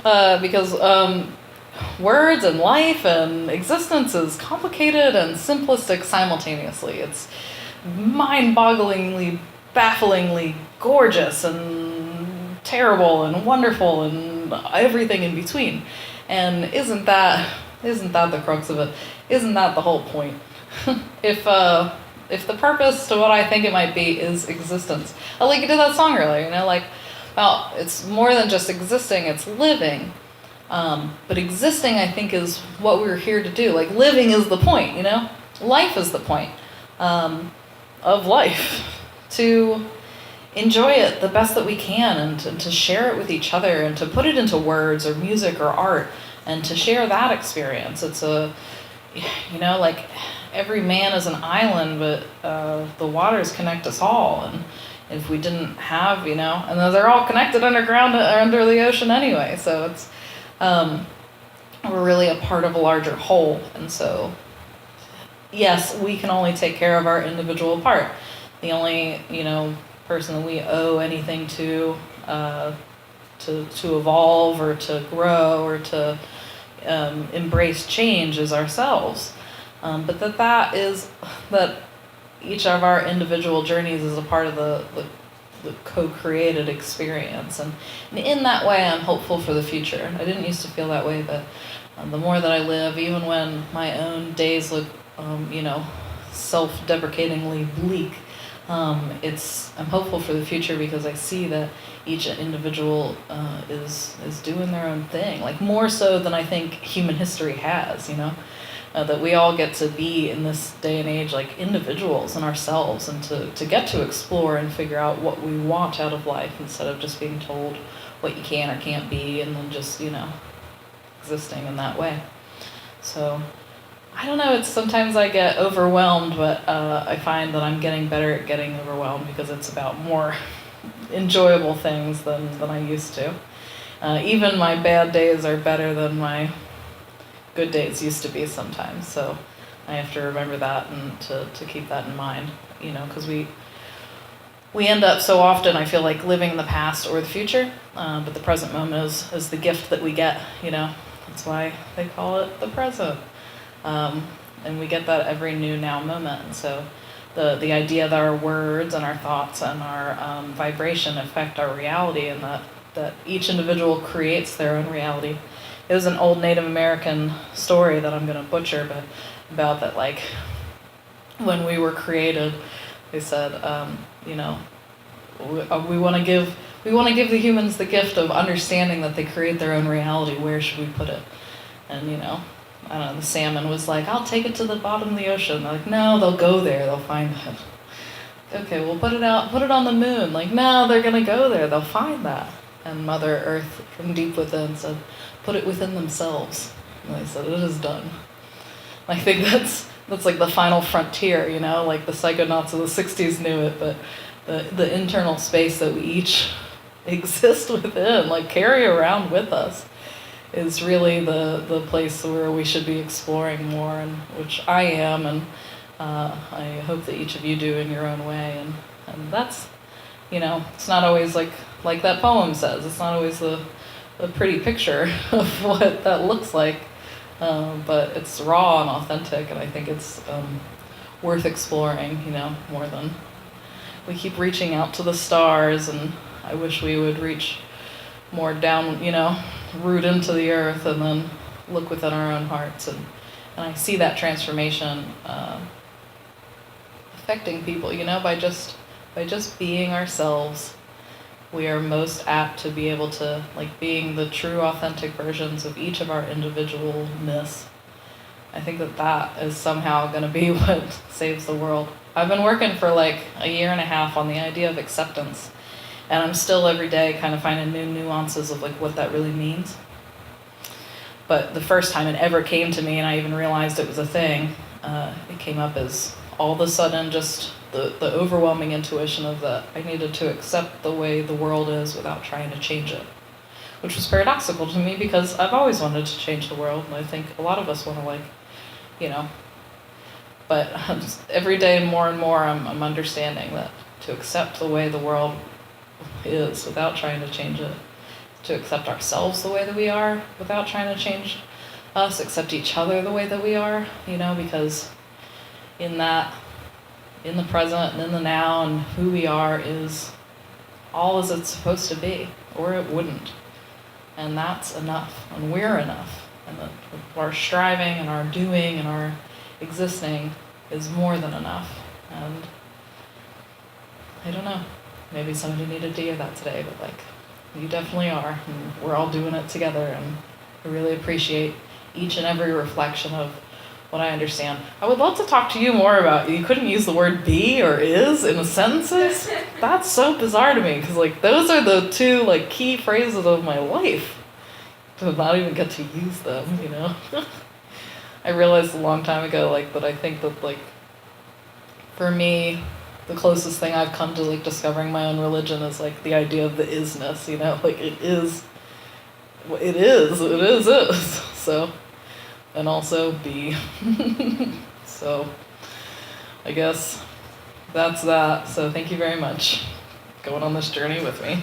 Because words and life and existence is complicated and simplistic simultaneously. It's mind-bogglingly, bafflingly gorgeous and terrible and wonderful and everything in between. And isn't that the crux of it? Isn't that the whole point? if the purpose to what I think it might be is existence, like you did that song earlier, like, well, it's more than just existing; it's living. But existing, I think, is what we're here to do. Like, living is the point, Life is the point of life. To enjoy it the best that we can, and to share it with each other, and to put it into words or music or art, and to share that experience. It's like every man is an island, but the waters connect us all. And if we didn't have, and they're all connected underground or under the ocean anyway. So it's, we're really a part of a larger whole. And so, yes, we can only take care of our individual part. The only, person that we owe anything to evolve or to grow or to embrace change is ourselves. But that each of our individual journeys is a part of the co-created experience. And in that way, I'm hopeful for the future. I didn't used to feel that way, but the more that I live, even when my own days look, self-deprecatingly bleak, I'm hopeful for the future because I see that each individual is doing their own thing, like more so than I think human history has, that we all get to be in this day and age like individuals and ourselves, and to get to explore and figure out what we want out of life instead of just being told what you can or can't be and then just, existing in that way. So I don't know, it's sometimes I get overwhelmed, but I find that I'm getting better at getting overwhelmed because it's about more enjoyable things than I used to. Even my bad days are better than my good days used to be sometimes. So I have to remember that and to keep that in mind, because we end up so often, I feel like, living in the past or the future, but the present moment is the gift that we get, That's why they call it the present. And we get that every new now moment. And so the idea that our words and our thoughts and our vibration affect our reality, and that each individual creates their own reality. It was an old Native American story that I'm going to butcher, but about that, like, when we were created, they said, we want to give the humans the gift of understanding that they create their own reality. Where should we put it? And I don't know, the salmon was like, I'll take it to the bottom of the ocean. They're like, no, they'll go there, they'll find it. Okay, well, put it on the moon. Like, no, they're gonna go there, they'll find that. And Mother Earth from deep within said, put it within themselves. And they said, it is done. I think that's like the final frontier, like the psychonauts of the 60s knew it, but the internal space that we each exist within, like carry around with us, is really the place where we should be exploring more, and which I am, and I hope that each of you do in your own way. And that's, it's not always like that poem says, it's not always the pretty picture of what that looks like, but it's raw and authentic, and I think it's worth exploring, more than we keep reaching out to the stars, and I wish we would reach more down, root into the earth and then look within our own hearts. And I see that transformation affecting people, by just being ourselves. We are most apt to be able to, being the true authentic versions of each of our individualness. I think that is somehow going to be what saves the world. I've been working for a year and a half on the idea of acceptance. And I'm still every day kind of finding new nuances of what that really means. But the first time it ever came to me, and I even realized it was a thing, it came up as all of a sudden just the overwhelming intuition of that I needed to accept the way the world is without trying to change it. Which was paradoxical to me because I've always wanted to change the world, and I think a lot of us want to but every day more and more I'm understanding that to accept the way the world is without trying to change it to accept ourselves the way that we are without trying to change us, accept each other the way that we are, because in the present and in the now and who we are is all as it's supposed to be, or it wouldn't. And that's enough, and we're enough. And our striving and our doing and our existing is more than enough. And I don't know, maybe somebody needed to hear that today, but you definitely are, and we're all doing it together, and I really appreciate each and every reflection of what I understand. I would love to talk to you more about, you couldn't use the word be or is in the sentences. That's so bizarre to me, because those are the two key phrases of my life. To not even get to use them, I realized a long time ago that I think that for me, the closest thing I've come to discovering my own religion is the idea of the isness, it is. So, and also be. So, I guess that's that. So thank you very much for going on this journey with me.